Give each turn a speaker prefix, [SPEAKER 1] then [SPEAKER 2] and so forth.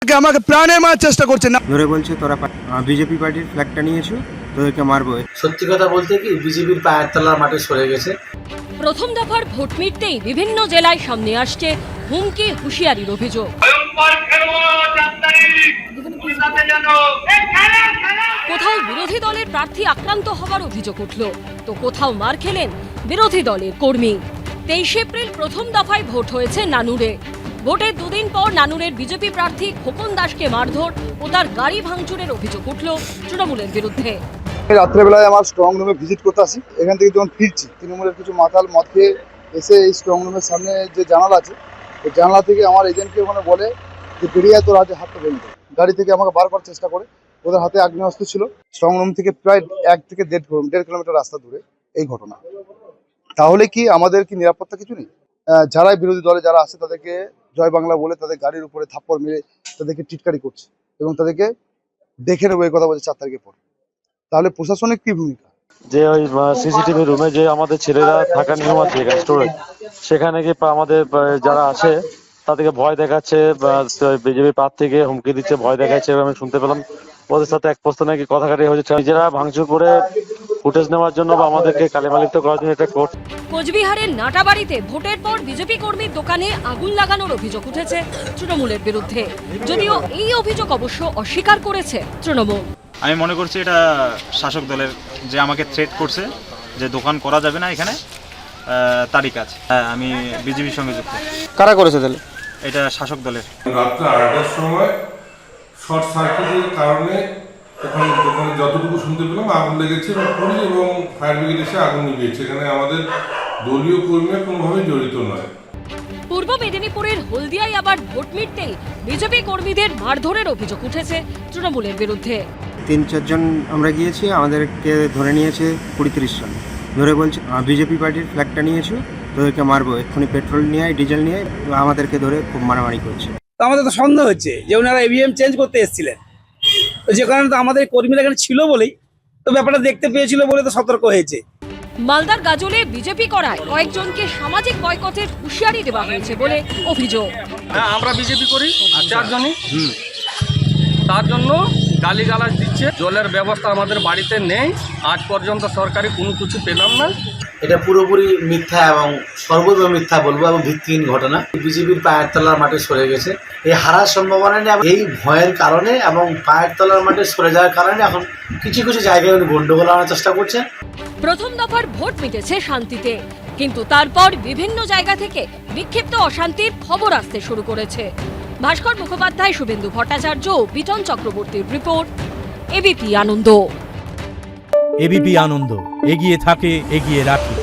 [SPEAKER 1] আমাকে প্রাণে মারার চেষ্টা করছে না,
[SPEAKER 2] ধরে বলছে তোরা বিজেপি পার্টির ফ্ল্যাগটা নিয়েছো, তোদেরকে মারবো।
[SPEAKER 3] সত্যি কথা বলতে কি বিজেপির পায়ের তলার মাটি সরে গেছে।
[SPEAKER 4] প্রথম দফার ভোট মিটতেই বিভিন্ন জেলায় সামনে আসছে হুমকি হুঁশিয়ারির অভিযোগ। কোথাও বিরোধী দলের প্রার্থী আক্রান্ত হওয়ার অভিযোগ উঠল, তো কোথাও মার খেলেন বিরোধী দলের কর্মী। 23 এপ্রিল প্রথম দফায় ভোট হয়েছে নানুরে। ভোটের দুদিন পর নানুরের বিজেপি প্রার্থী খোকন দাসকে মারধর ও তার গাড়ি ভাঙচুরের অভিযোগ উঠল তৃণমূলের বিরুদ্ধে।
[SPEAKER 5] রাত্রেবেলায় আমার স্ট্রং রুমে ভিজিট করতে আসি। এখান থেকে যখন ফিরছি, তৃণমূলের কিছু মাতাল মদ খেয়ে এসে এই স্ট্রং রুমের সামনে যে জানালা আছে, এই জানালা থেকে আমার এজেন্টকে ওখানে বলে যে বেরিয়ে তোর হাতে হাতটা ভেঙে দেয়। গাড়ি থেকে আমাকে বার করার চেষ্টা করে। ওদের হাতে আগ্নেয়াস্ত্র ছিল। স্ট্রং রুম থেকে প্রায় 1 থেকে 1.5 কিলোমিটার রাস্তা দূরে এই ঘটনা। তাহলে কি আমাদের কি নিরাপত্তা কিছু নেই? যারাই বিরোধী দলে যারা আছে তাদেরকে জয় বাংলা বলে তাদের গাড়ির উপরে থাপ্পড় মেরে তাদেরকে টিটকারি করছে এবং তাদেরকে দেখে নেবো এই কথা বলছে 4 তারিখের পর। তাহলে প্রশাসনের কি ভূমিকা?
[SPEAKER 6] যে ওই সিসিটিভি রুমে যে আমাদের ছেলেরা থাকার নিয়ম আছে এখানে স্টোরে, সেখানে কি আমাদের যারা আছে তাদেরকে ভয় দেখাচ্ছে, বিজেপি প্রার্থীকে হুমকি দিচ্ছে, ভয় দেখাচ্ছে। আমি শুনতে পেলাম ওদের সাথে এক পোস্ত নাকি কথা কাটি হয়েছে, নিজেরা ভাঙচুর করে ফুটেজ নেওয়ার জন্য বা আমাদেরকে কালিমালিপ্ত করার জন্য এটা করছে।
[SPEAKER 4] কোচবিহারের নাটাবাড়িতে ভোটের পর বিজেপি কর্মীর দোকানে আগুন লাগানোর অভিযোগ উঠেছে তৃণমূলের বিরুদ্ধে, যদিও এই অভিযোগ অবশ্য অস্বীকার করেছে তৃণমূল।
[SPEAKER 7] আমি মনে করছি এটা শাসক দলের যে আমাকে থ্রেট করছে যে দোকান করা যাবে না এখানে, তারই কাজ। আমি বিজেপির সঙ্গে যুক্ত।
[SPEAKER 2] কারা করেছে তাহলে?
[SPEAKER 7] এটা শাসক দলের।
[SPEAKER 8] রাত্রে 8টার সময় শর্ট সার্কিটের কারণে ওখানে দোকানে যতটুকু শুনতে পেলাম আগুন লেগেছে এবং পুলিশ এবং ফায়ার ব্রিগেড এসে আগুন নিভিয়েছে। এখানে আমাদের দলীয় কর্মীরা কোনোভাবেই জড়িত নয়।
[SPEAKER 4] পূর্ব মেদিনীপুরের হলদিয়ায় আবার ভোট মিটতেই বিজেপি কর্মীদের মারধরের অভিযোগ উঠেছে তৃণমূলের বিরুদ্ধে।
[SPEAKER 2] 3-4 জন আমরা গিয়েছি, আমাদেরকে ধরে নিয়েছে 20-30 জন। ধরে বলছে বিজেপি পার্টির ফ্ল্যাগটা নিয়েছো, তোদেরকে মারবো। এক্ষুনি পেট্রোল নিয়ে ডিজেল নিয়ে আমাদেরকে ধরে খুব মারামারি করছে।
[SPEAKER 9] আমাদের তো সন্দেহ হচ্ছে যে ওনারা ইভিএম চেঞ্জ করতে এসেছিলেন, তো যে কারণে তো আমাদের কর্মীরা এখানে ছিল বলেই তো ব্যাপারটা দেখতে পেয়েছিল বলে তো সতর্ক হয়েছে।
[SPEAKER 4] মালদার গাজলে বিজেপি করায় কয়েকজনকে সামাজিক বয়কটের হুঁশিয়ারি দেওয়া হয়েছে বলে অভিযোগ।
[SPEAKER 10] হ্যাঁ, আমরা বিজেপি করি 4 জনই, তার জন্য গালিগালাজ দিচ্ছে। জলের ব্যবস্থা আমাদের বাড়িতে নেই, আজ পর্যন্ত সরকারি কোনো কিছু পেলাম না।
[SPEAKER 3] এটা পুরোপুরি মিথ্যা এবং সর্বদা মিথ্যা বলবো এবং ভিত্তিহীন ঘটনা। বিজেপির পায়ের তলার মাটি সরে গেছে, এই হারার সম্ভাবনা নেই। এই ভয়ের কারণে এবং পায়ের তলার মাটি সরে যাওয়ার কারণে এখন কিছু কিছু জায়গায় উনি গন্ডগোল আনার চেষ্টা করছেন।
[SPEAKER 4] প্রথম দফার ভোট মিটেছে শান্তিতে, কিন্তু তারপর বিভিন্ন জায়গা থেকে বিক্ষিপ্ত অশান্তির খবর আসতে শুরু করেছে। ভাস্কর মুখোপাধ্যায়, শুভেন্দু ভট্টাচার্য, বিটন চক্রবর্তীর রিপোর্ট, এবিপি আনন্দ।
[SPEAKER 11] এবিপি আনন্দ, এগিয়ে থাকে, এগিয়ে রাখে।